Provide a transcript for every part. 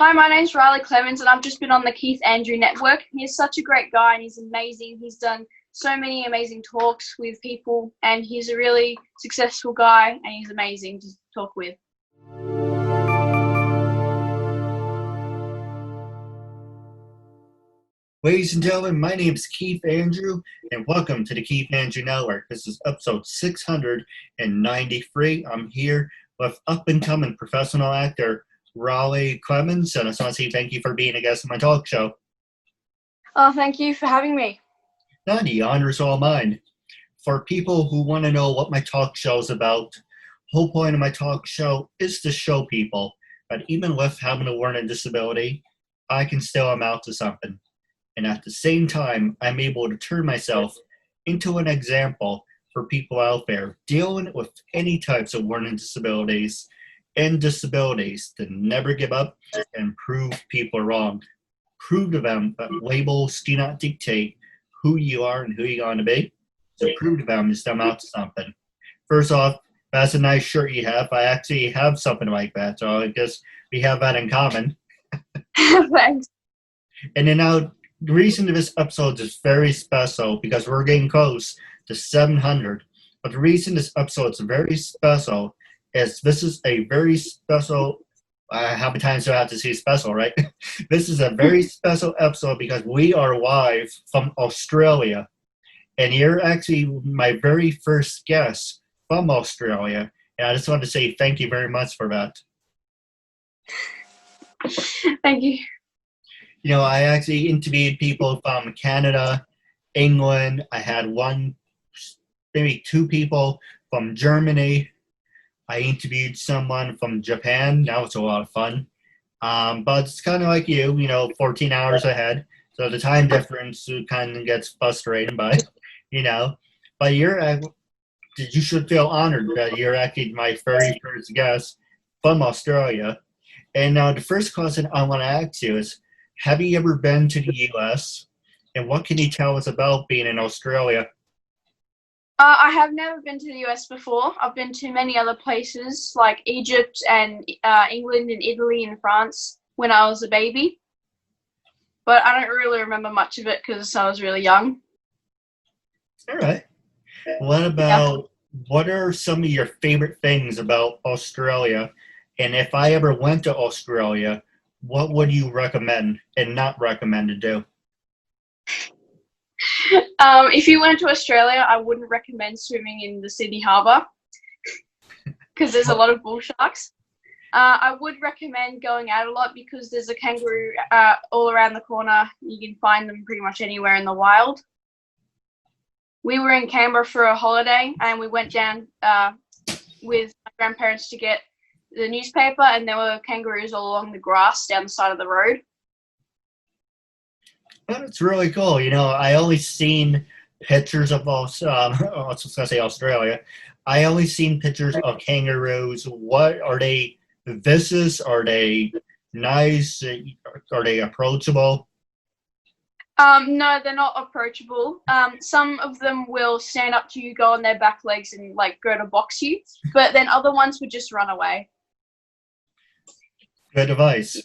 Hi, my name's Riley Clements, and I've just been on the KeithAndrewNetWork. He's such a great guy, and he's amazing. He's done so many amazing talks with people, and he's a really successful guy, and he's amazing to talk with. Ladies and gentlemen, my name is Keith Andrew, and welcome to the Keith Andrew Network. This is episode 693. I'm here with up-and-coming professional actor Riley Clements, and I just want to say thank you for being a guest on my talk show. Oh, thank you for having me. No, the honor is all mine. For people who want to know what my talk show is about, the whole point of my talk show is to show people that even with having a learning disability, I can still amount to something. And at the same time, I'm able to turn myself into an example for people out there dealing with any types of learning disabilities and disabilities to never give up and prove people wrong. Prove to them that labels do not dictate who you are and who you're going to be. So prove to them is to amount to something. First off, that's a nice shirt you have. I actually have something like that, so I guess we have that in common. Thanks. And then now, the reason this episode is very special because we're getting close to 700. But the reason this episode is very special is this is a very special, how many times do I have to say special, right? This is a very special episode because we are live from Australia. And you're actually my very first guest from Australia. And I just want to say thank you very much for that. Thank you. You know, I actually interviewed people from Canada, England. I had maybe two people from Germany. I interviewed someone from Japan. That was a lot of fun. But it's kind of like you, 14 hours ahead. So the time difference kind of gets frustrating, but, But you should feel honored that you're actually my very first guest from Australia. And now the first question I want to ask you is, have you ever been to the U.S.? And what can you tell us about being in Australia? I have never been to the US before. I've been to many other places like Egypt and England and Italy and France when I was a baby. But I don't really remember much of it because I was really young. All right. What are some of your favorite things about Australia? And if I ever went to Australia, what would you recommend and not recommend to do? If you went to Australia, I wouldn't recommend swimming in the Sydney Harbour because there's a lot of bull sharks. I would recommend going out a lot because there's a kangaroo all around the corner. You can find them pretty much anywhere in the wild. We were in Canberra for a holiday and we went down with my grandparents to get the newspaper, and there were kangaroos all along the grass down the side of the road. That's really cool. I only seen pictures of Australia. I only seen pictures of kangaroos. What are they? Vicious? Are they nice? Are they approachable? No, they're not approachable. Some of them will stand up to you, go on their back legs, and go to box you. But then other ones would just run away. Good advice.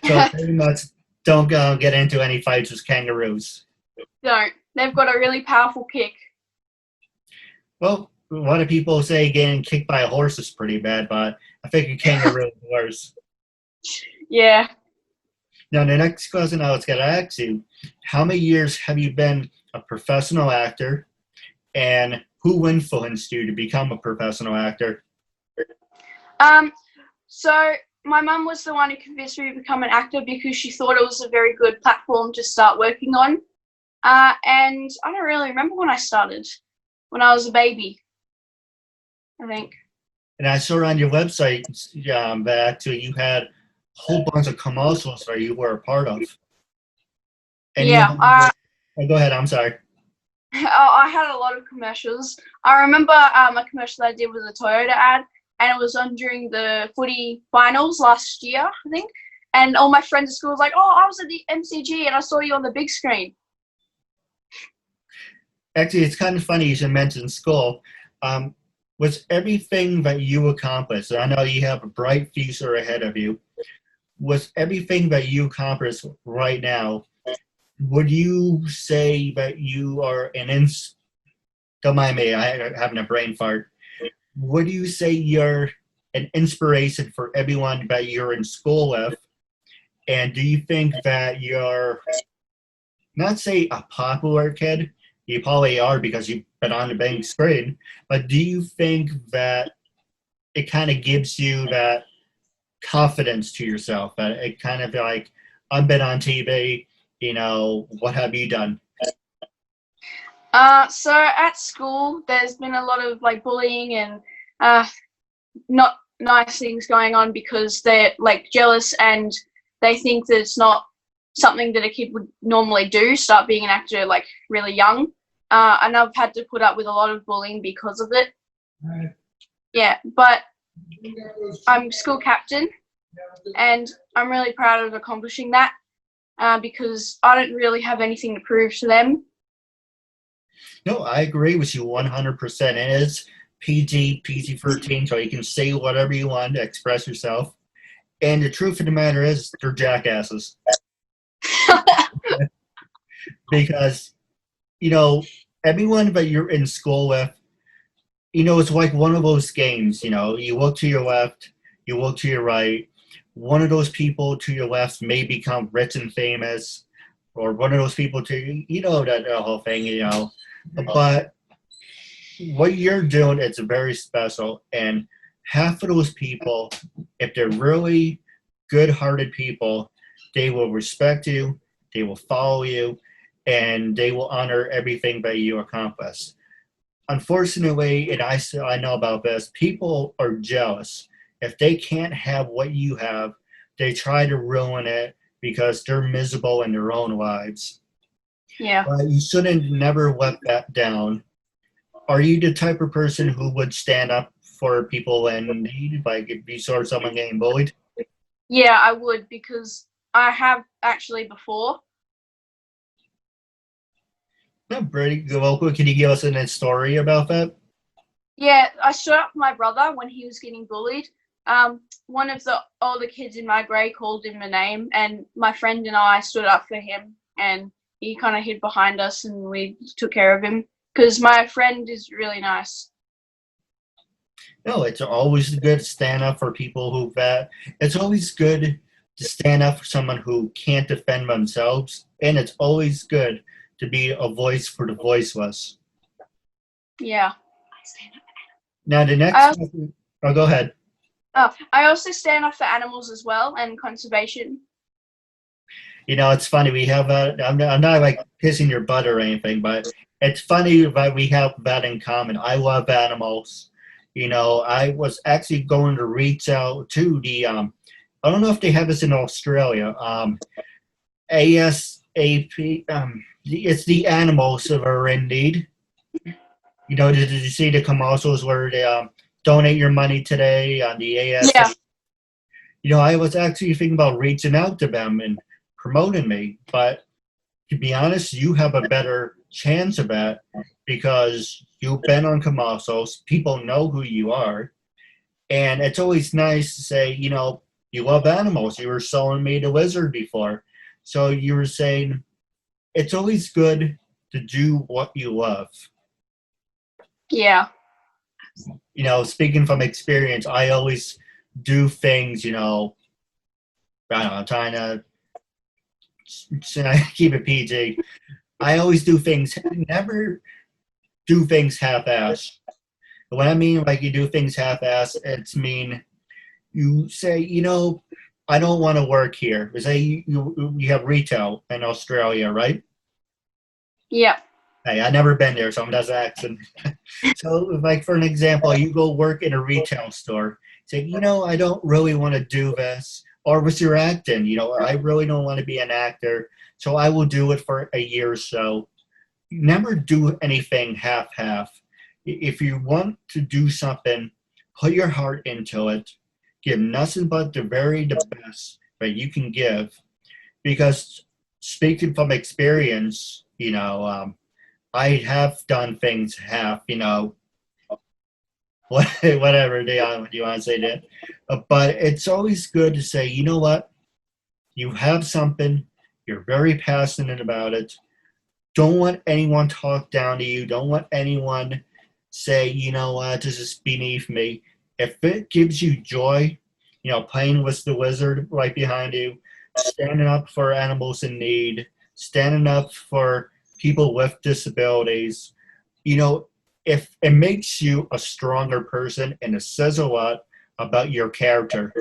So pretty much don't go get into any fights with kangaroos. Don't. They've got a really powerful kick. Well, a lot of people say getting kicked by a horse is pretty bad, but I think a kangaroo is worse. Yeah. Now, the next question I was going to ask you, how many years have you been a professional actor, and who influenced you to become a professional actor? So my mum was the one who convinced me to become an actor because she thought it was a very good platform to start working on. And I don't really remember when I started, when I was a baby, I think. And I saw on your website that actually you had a whole bunch of commercials that you were a part of. And yeah. Go ahead, I'm sorry. I had a lot of commercials. I remember a commercial that I did was a Toyota ad, and it was on during the footy finals last year, I think. And all my friends at school was like, "Oh, I was at the MCG and I saw you on the big screen." Actually, it's kind of funny you should mention school. Was everything that you accomplished, I know you have a bright future ahead of you, with everything that you accomplish right now, would you say that you are don't mind me, I'm having a brain fart. Would you say you're an inspiration for everyone that you're in school with? And do you think that you're, not say a popular kid, you probably are because you've been on the big screen, but do you think that it kind of gives you that confidence to yourself, that it kind of like, I've been on TV, what have you done? So at school, there's been a lot of like bullying and not nice things going on because they're like jealous and they think that it's not something that a kid would normally do, start being an actor like really young. And I've had to put up with a lot of bullying because of it. Right. Yeah, but I'm school captain and I'm really proud of accomplishing that because I don't really have anything to prove to them. No, I agree with you 100%. It is PG-13, so you can say whatever you want to express yourself. And the truth of the matter is, they're jackasses. Because, everyone that you're in school with, it's like one of those games, you look to your left, you look to your right. One of those people to your left may become rich and famous, or one of those people to, that whole thing, But what you're doing is very special, and half of those people, if they're really good-hearted people, they will respect you, they will follow you, and they will honor everything that you accomplish. Unfortunately, and I know about this, people are jealous. If they can't have what you have, they try to ruin it because they're miserable in their own lives. Yeah. But you shouldn't never let that down. Are you the type of person who would stand up for people in need, like if you saw someone getting bullied? Yeah, I would, because I have actually before. Yeah, pretty well. Can you give us a story about that? Yeah, I stood up for my brother when he was getting bullied. One of the older kids in my grade called him a name, and my friend and I stood up for him, and he kind of hid behind us, and we took care of him because my friend is really nice. No, it's always good to stand up for people it's always good to stand up for someone who can't defend themselves, and it's always good to be a voice for the voiceless. Yeah. Now the next go ahead. I also stand up for animals as well and conservation. It's funny, we have I'm not like kissing your butt or anything, but it's funny that we have that in common. I love animals. I was actually going to reach out to the, I don't know if they have this in Australia, ASAP, it's the animals that are in need. Did you see the commercials where they donate your money today on the AS? Yeah. I was actually thinking about reaching out to them and promoting me, but to be honest, you have a better chance of that because you've been on commercials, people know who you are, and it's always nice to say, you love animals. You were showing me the lizard before, so you were saying it's always good to do what you love. Yeah. Speaking from experience, I always do things, I don't know, trying to keep it PG. I always do things, never do things half-assed. When I mean like you do things half-assed, it's mean you say, I don't want to work here. Say you have retail in Australia, right? Yeah. Hey, I've never been there, so I'm just asking. So, like for an example, you go work in a retail store. Say, I don't really want to do this. Or with your acting, I really don't want to be an actor, so I will do it for a year or so. Never do anything half-half. If you want to do something, put your heart into it. Give nothing but the best that you can give. Because speaking from experience, I have done things half, whatever you want to say that. But it's always good to say, you know what? You have something, you're very passionate about it. Don't let anyone talk down to you. Don't let anyone say, you know what, this is beneath me. If it gives you joy, playing with the wizard right behind you, standing up for animals in need, standing up for people with disabilities, if it makes you a stronger person and it says a lot about your character.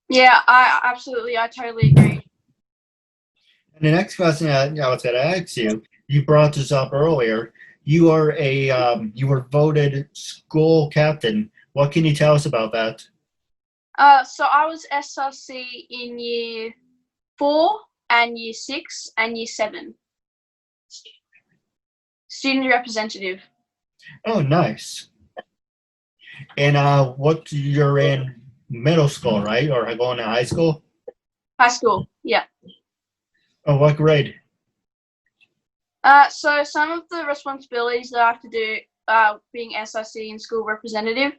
Yeah, I totally agree. And the next question I was going to ask you, you brought this up earlier. You were voted school captain. What can you tell us about that? So I was SRC in year 4 and year 6 and year 7. Student representative. Oh, nice. And what you're in middle school, right? Or going to high school? High school, yeah. Oh, what grade? So some of the responsibilities that I have to do, being SRC and school representative,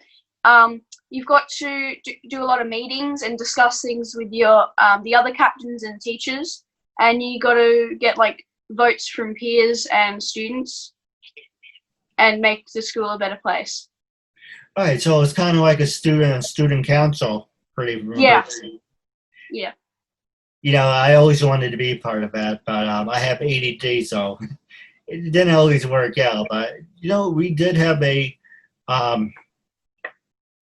you've got to do a lot of meetings and discuss things with your the other captains and teachers, and you got to get like votes from peers and students, and make the school a better place. All right, so it's kind of like a student and student council, pretty much. Yeah. Yeah. I always wanted to be part of that, but I have ADD, so it didn't always work out. But we did have a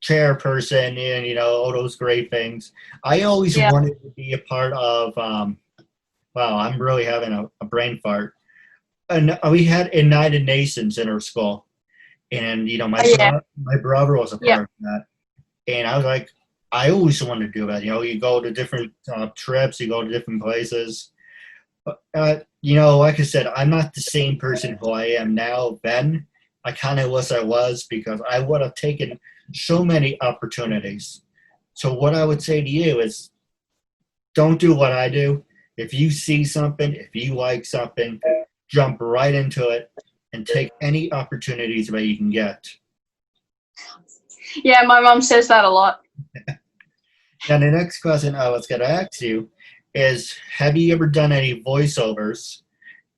chairperson and all those great things. I always wanted to be a part of. Wow, I'm really having a brain fart. And we had United Nations in our school, and my brother was a part of that, and I was like, I always wanted to do that. You go to different trips, you go to different places. Like I said, I'm not the same person who I am now. Then I kind of wish I was, because I would have taken so many opportunities. So what I would say to you is, don't do what I do. If you see something, if you like something, jump right into it and take any opportunities that you can get. Yeah, my mom says that a lot. Now, the next question I was going to ask you is, have you ever done any voiceovers,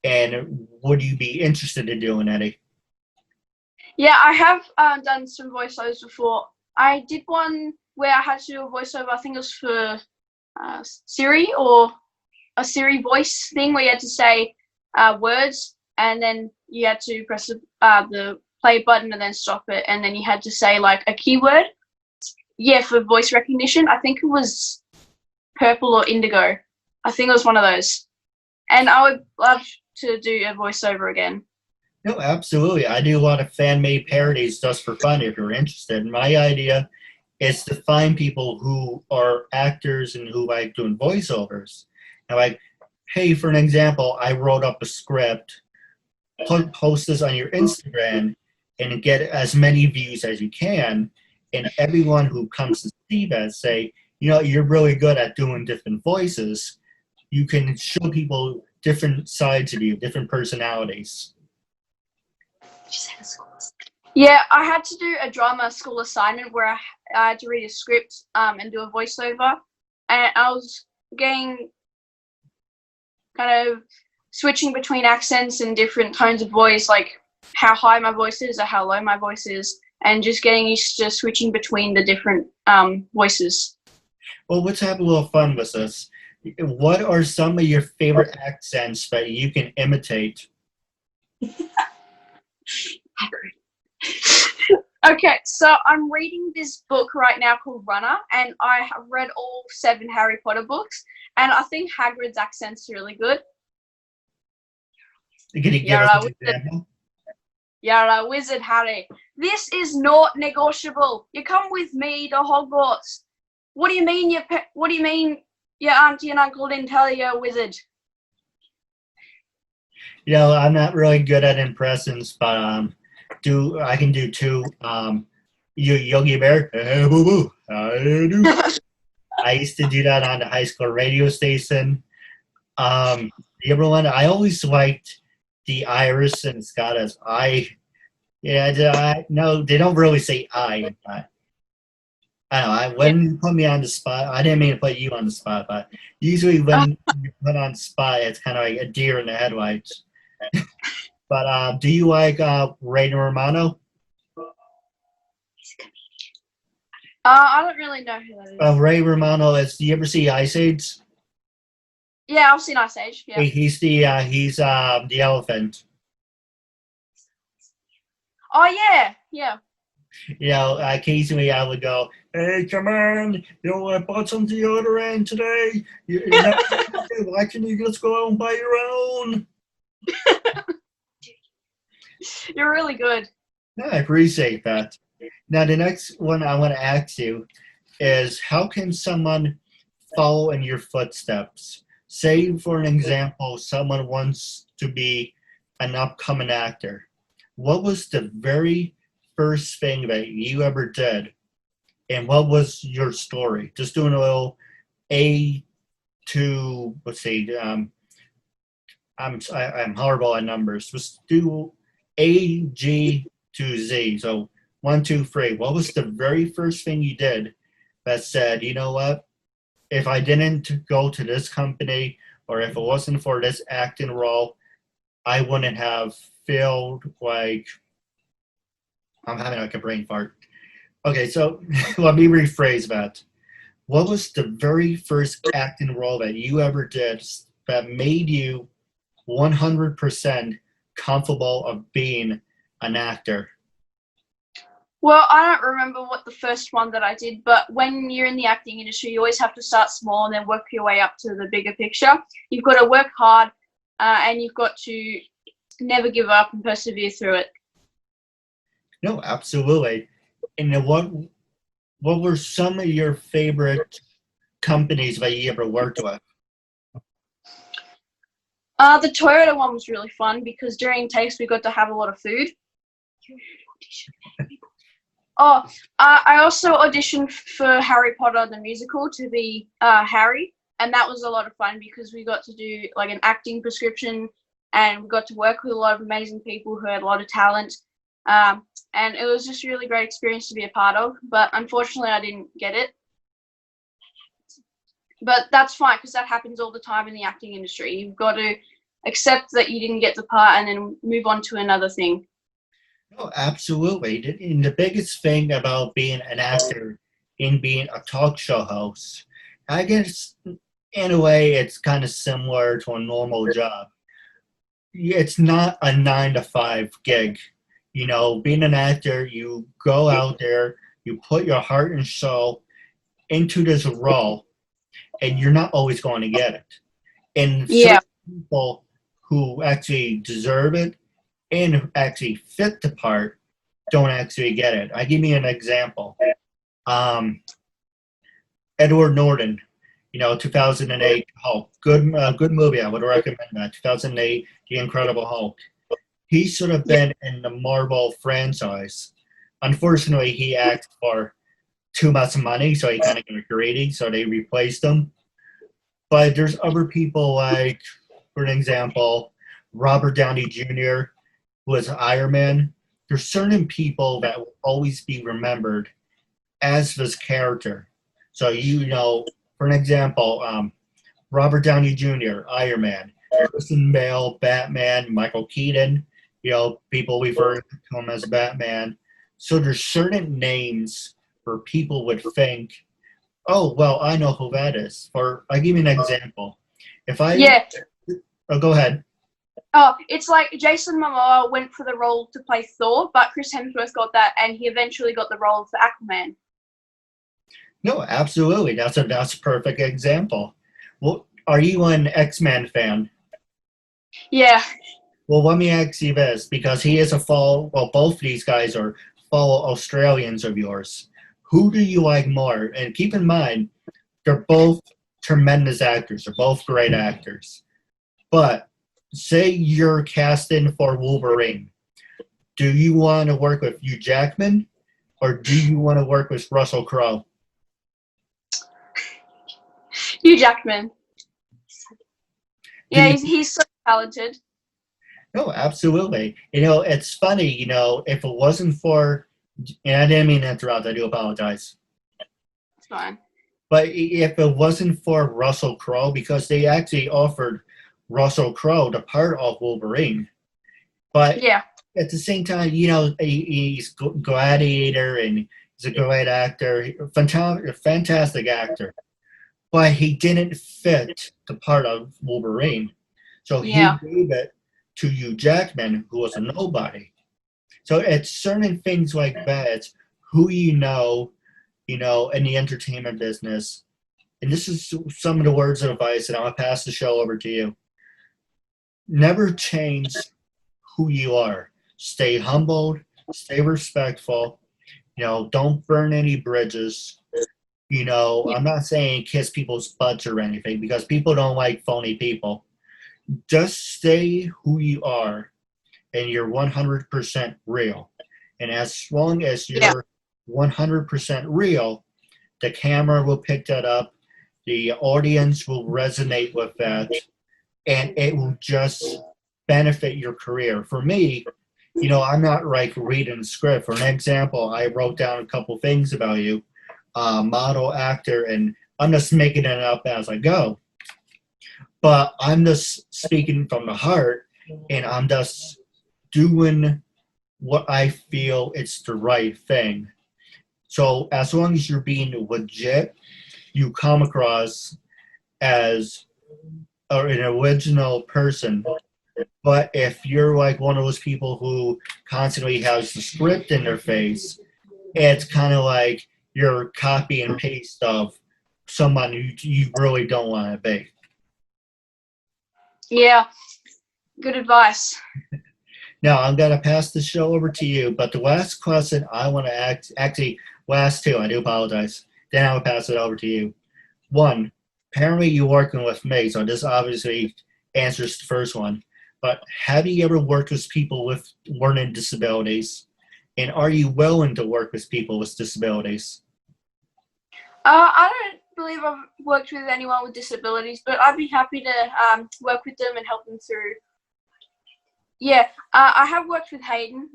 and would you be interested in doing any? Yeah, I have done some voiceovers before. I did one where I had to do a voiceover, I think it was for Siri, or a Siri voice thing where you had to say words, and then you had to press the play button and then stop it, and then you had to say like a keyword. Yeah, for voice recognition. I think it was purple or indigo. I think it was one of those. And I would love to do a voiceover again. No, absolutely. I do a lot of fan-made parodies just for fun if you're interested. My idea is to find people who are actors and who like doing voiceovers. And like, hey, for an example, I wrote up a script, post this on your Instagram, and get as many views as you can. And everyone who comes to see that say, you're really good at doing different voices. You can show people different sides of you, different personalities. Yeah, I had to do a drama school assignment where I had to read a script and do a voiceover. And I was getting kind of switching between accents and different tones of voice, like how high my voice is or how low my voice is, and just getting used to switching between the different voices. Well, let's have a little fun with this. What are some of your favorite accents that you can imitate? Okay, so I'm reading this book right now called Runner, and I have read all 7 Harry Potter books, and I think Hagrid's accent's really good. Can you give us an example? Yara, Wizard Harry. This is not negotiable. You come with me to Hogwarts. What do you mean your auntie and uncle didn't tell you you're a wizard? I'm not really good at impressions, but I can do 2. Yogi Bear. Hey, boo boo. How do you do? I used to do that on the high school radio station. The other one, I always liked the Irish and Scottish. No, they don't really say I, but I don't know. When you put me on the spot, I didn't mean to put you on the spot, but usually when you put on spot, it's kind of like a deer in the headlights. But do you like Ray Romano? I don't really know who that is. Ray Romano is. Do you ever see Ice Age? Yeah, I've seen Ice Age. Yeah. He's the elephant. Oh yeah, yeah. You know, occasionally I would go, "Hey, come on! You know, I bought some deodorant today. Why can't you just go out and buy your own?" You're really good. No, I appreciate that. Now, the next one I want to ask you is, how can someone follow in your footsteps? Say, for an example, someone wants to be an upcoming actor. What was the very first thing that you ever did, and what was your story? Just doing a little A to, let's see, I'm horrible at numbers. Just do A, G to Z. So 1, 2, 3. What was the very first thing you did that said, you know what? If I didn't go to this company, or if it wasn't for this acting role, I wouldn't have felt like I'm having like a brain fart. Okay, so let me rephrase that. What was the very first acting role that you ever did that made you 100% comfortable of being an actor? Well, I don't remember what the first one that I did, but when you're in the acting industry, you always have to start small and then work your way up to the bigger picture. You've got to work hard, and you've got to never give up and persevere through it. No, absolutely. And then what were some of your favorite companies that you ever worked with? The Toyota one was really fun because during takes we got to have a lot of food. Oh, I also auditioned for Harry Potter the musical to be Harry, and that was a lot of fun because we got to do like an acting prescription, and we got to work with a lot of amazing people who had a lot of talent, and it was just a really great experience to be a part of. But unfortunately, I didn't get it. But that's fine because that happens all the time in the acting industry. You've got to accept that you didn't get the part and then move on to another thing. Oh, absolutely. And the biggest thing about being an actor and being a talk show host, I guess in a way it's kind of similar to a normal job. It's not a 9 to 5 gig. You know, being an actor, you go out there, you put your heart and soul into this role, and you're not always going to get it. And certain people who actually deserve it and actually fit the part don't actually get it. I give you an example. Edward Norton, 2008 Hulk, good movie. I would recommend that. 2008, The Incredible Hulk. He should have been in the Marvel franchise. Unfortunately, he asked for too much money, so he kind of got greedy, so they replaced him. But there's other people like, for an example, Robert Downey Jr., who was Iron Man. There's certain people that will always be remembered as this character. So, for an example, Robert Downey Jr., Iron Man, Christian Bale, Batman, Michael Keaton, people refer to him as Batman. So there's certain names where people would think, oh, well, I know who that is. Or I'll give you an example. Oh, go ahead. Oh, it's like Jason Momoa went for the role to play Thor, but Chris Hemsworth got that, and he eventually got the role for Aquaman. No, absolutely. That's a perfect example. Well, are you an X-Men fan? Yeah. Well, let me ask you this, because he is both these guys are fellow Australians of yours. Who do you like more? And keep in mind, they're both tremendous actors. They're both great actors. But say you're casting for Wolverine. Do you want to work with Hugh Jackman, or do you want to work with Russell Crowe? Hugh Jackman. Yeah, he's so talented. No, absolutely. It's funny, if it wasn't for, and I didn't mean to interrupt, I do apologize. fine. But if it wasn't for Russell Crowe, because they actually offered Russell Crowe the part of Wolverine, but Yeah. at the same time, you know, he's Gladiator and he's a great actor, fantastic actor, but he didn't fit the part of Wolverine. So he Yeah. gave it to Hugh Jackman, who was a nobody. So it's certain things like that. It's who you know, in the entertainment business. And this is some of the words of advice, and I'll pass the show over to you. Never change who you are. Stay humbled, stay respectful, don't burn any bridges. I'm not saying kiss people's butts or anything because people don't like phony people. Just stay who you are and you're 100% real. And as long as you're 100% real, the camera will pick that up, the audience will resonate with that, and it will just benefit your career. For me, I'm not like reading a script. For an example, I wrote down a couple things about you, model, actor, and I'm just making it up as I go. But I'm just speaking from the heart, and I'm just doing what I feel it's the right thing. So as long as you're being legit, you come across as an original person. But if you're like one of those people who constantly has the script in their face, it's kind of like you're copy and paste of someone you really don't want to be. Yeah, good advice. Now, I'm going to pass the show over to you, but the last question I want to actually, last two, I do apologize. Then I will pass it over to you. One, apparently you're working with me, so this obviously answers the first one. But have you ever worked with people with learning disabilities? And are you willing to work with people with disabilities? I don't believe I've worked with anyone with disabilities, but I'd be happy to work with them and help them through. Yeah, I have worked with Hayden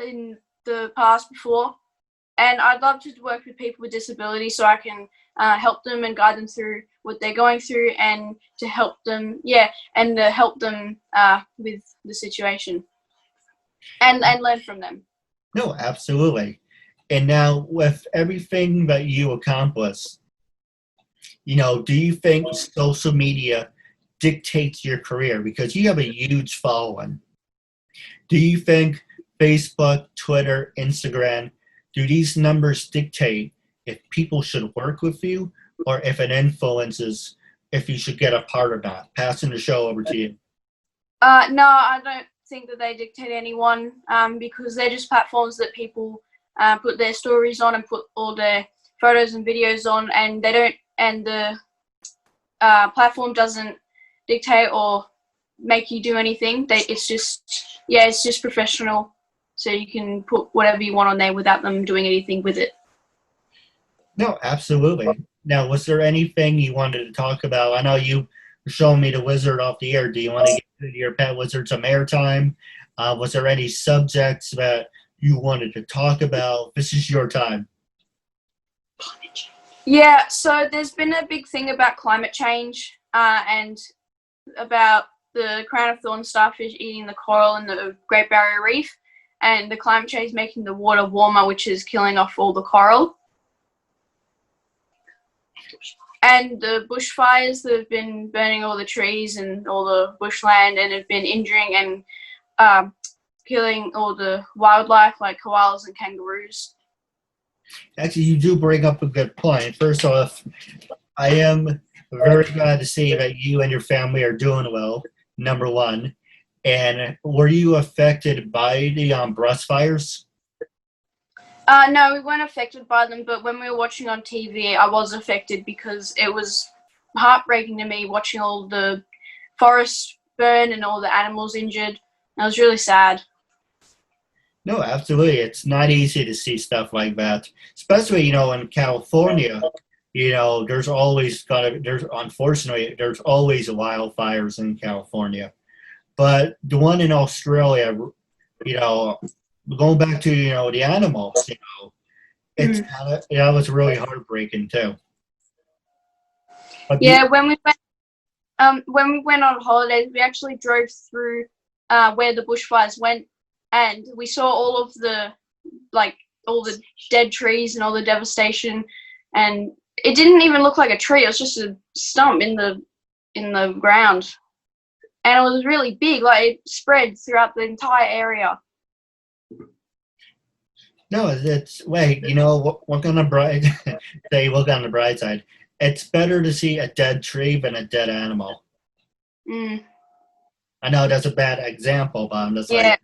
in the past before, and I'd love to work with people with disabilities so I can help them and guide them through what they're going through and to help them, help them with the situation and learn from them. No, absolutely. And now with everything that you accomplish, do you think social media dictates your career? Because you have a huge following. Do you think Facebook, Twitter, Instagram, do these numbers dictate if people should work with you or if it influences if you should get a part or not? Passing the show over to you. No, I don't think that they dictate anyone because they're just platforms that people put their stories on and put all their photos and videos on, and they don't, and the platform doesn't dictate or make you do anything. It's just professional, so you can put whatever you want on there without them doing anything with it. No, absolutely. Now, was there anything you wanted to talk about? I know you were showing me the wizard off the air. Do you want to get into your pet wizard some airtime? Was there any subjects that you wanted to talk about? This is your time. Yeah, so there's been a big thing about climate change and about the crown of thorns starfish eating the coral in the Great Barrier Reef, and the climate change making the water warmer, which is killing off all the coral. And the bushfires that have been burning all the trees and all the bushland and have been injuring and killing all the wildlife like koalas and kangaroos. Actually, you do bring up a good point. First off, I am very glad to see that you and your family are doing well, number one. And were you affected by the brush fires? No, we weren't affected by them, but when we were watching on TV, I was affected because it was heartbreaking to me watching all the forests burn and all the animals injured. It was really sad. No, absolutely. It's not easy to see stuff like that, especially, in California. Unfortunately, there's always wildfires in California. But the one in Australia, going back to, the animals, It's that was really heartbreaking too. But Yeah, when we went on holidays, we actually drove through where the bushfires went, and we saw all of the all the dead trees and all the devastation, and it didn't even look like a tree. It was just a stump in the ground, and it was really big. Like, it spread throughout the entire area. No, it's wait. You know, look on the bright. Say, look on the bright side. It's better to see a dead tree than a dead animal. I know that's a bad example, but I'm just like,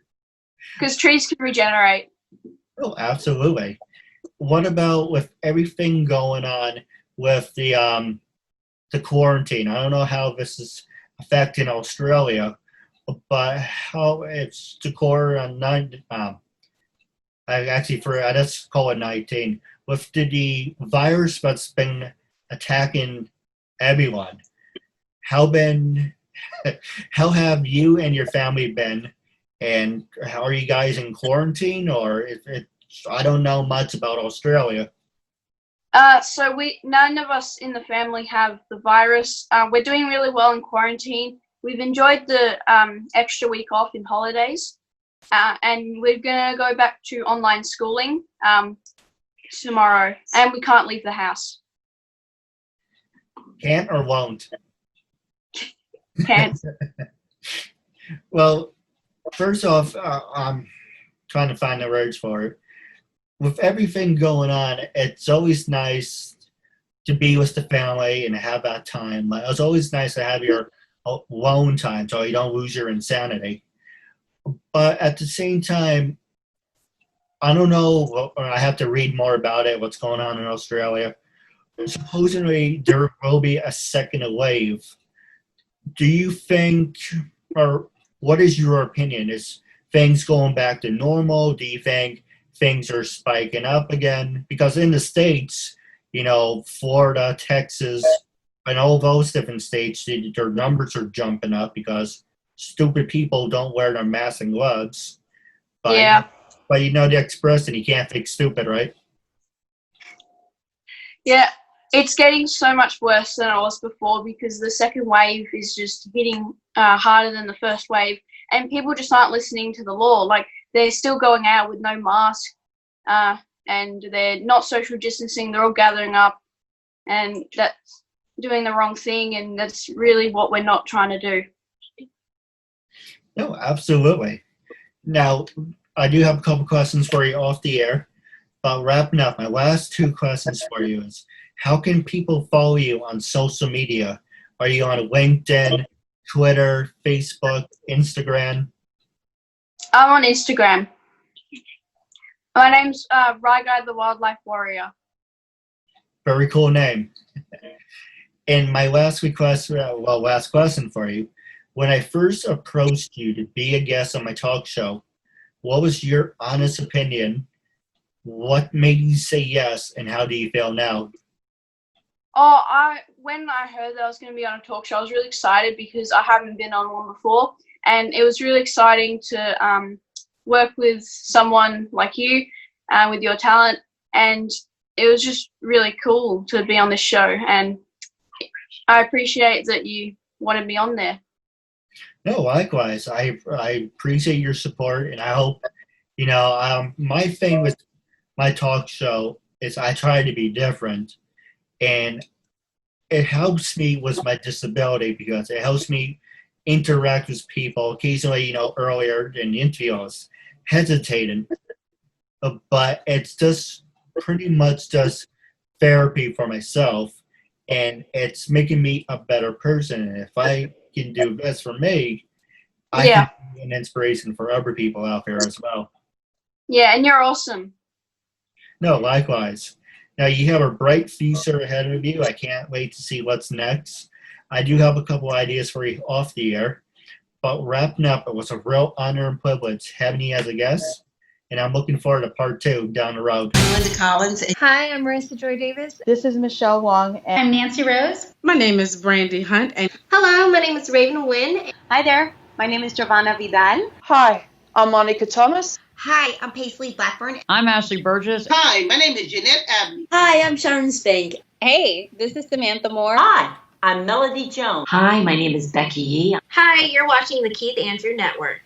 because trees can regenerate. Oh, absolutely. What about with everything going on with the quarantine? I don't know how this is affecting Australia, but how it's the COVID-19. Let's call it 19 with the virus that's been attacking everyone. How have you and your family been, and how are you guys in quarantine? Or I don't know much about Australia. So none of us in the family have the virus. We're doing really well in quarantine. We've enjoyed the extra week off in holidays. And we're going to go back to online schooling tomorrow, and we can't leave the house. Can't or won't? Can't. Well, first off, I'm trying to find the words for it. With everything going on, it's always nice to be with the family and have that time. It's always nice to have your alone time so you don't lose your insanity. But at the same time, I don't know, I have to read more about it, what's going on in Australia. Supposedly, there will be a second wave. Do you think, or what is your opinion? Is things going back to normal? Do you think things are spiking up again? Because in the States, Florida, Texas, and all those different states, their numbers are jumping up because stupid people don't wear their masks and gloves. But, yeah. But you know the expression, you can't fake stupid, right? Yeah, it's getting so much worse than it was before because the second wave is just hitting harder than the first wave, and people just aren't listening to the law. Like, they're still going out with no mask, and they're not social distancing. They're all gathering up, and that's doing the wrong thing, and that's really what we're not trying to do. No, absolutely. Now, I do have a couple questions for you off the air, but wrapping up, my last two questions for you is, how can people follow you on social media? Are you on LinkedIn, Twitter, Facebook, Instagram? I'm on Instagram. My name's ryguywildlifewarrior. Very cool name. And my last question for you. When I first approached you to be a guest on my talk show, what was your honest opinion? What made you say yes, and how do you feel now? When I heard that I was going to be on a talk show, I was really excited because I haven't been on one before, and it was really exciting to work with someone like you, with your talent, and it was just really cool to be on this show, and I appreciate that you wanted me on there. No, likewise. I appreciate your support, and I hope, my thing with my talk show is I try to be different, and it helps me with my disability because it helps me interact with people. Occasionally, earlier in the interview, I was hesitating, but it's just pretty much just therapy for myself, and it's making me a better person. And if I can do this for me, I can be an inspiration for other people out there as well. Yeah, and you're awesome. No, likewise. Now, you have a bright future ahead of you. I can't wait to see what's next. I do have a couple ideas for you off the air. But wrapping up, it was a real honor and privilege having you as a guest. And I'm looking forward to part 2 down the road. Linda Collins. Hi, I'm Marissa Joy Davis. This is Michelle Wong. And I'm Nancy Rose. My name is Brandy Hunt. And hello, my name is Raven Wynn. Hi there. My name is Giovanna Vidal. Hi, I'm Monica Thomas. Hi, I'm Paisley Blackburn. I'm Ashley Burgess. Hi, my name is Jeanette Abney. Hi, I'm Sharon Spank. Hey, this is Samantha Moore. Hi, I'm Melody Jones. Hi, my name is Becky Yee. Hi, you're watching the Keith Andrew Network.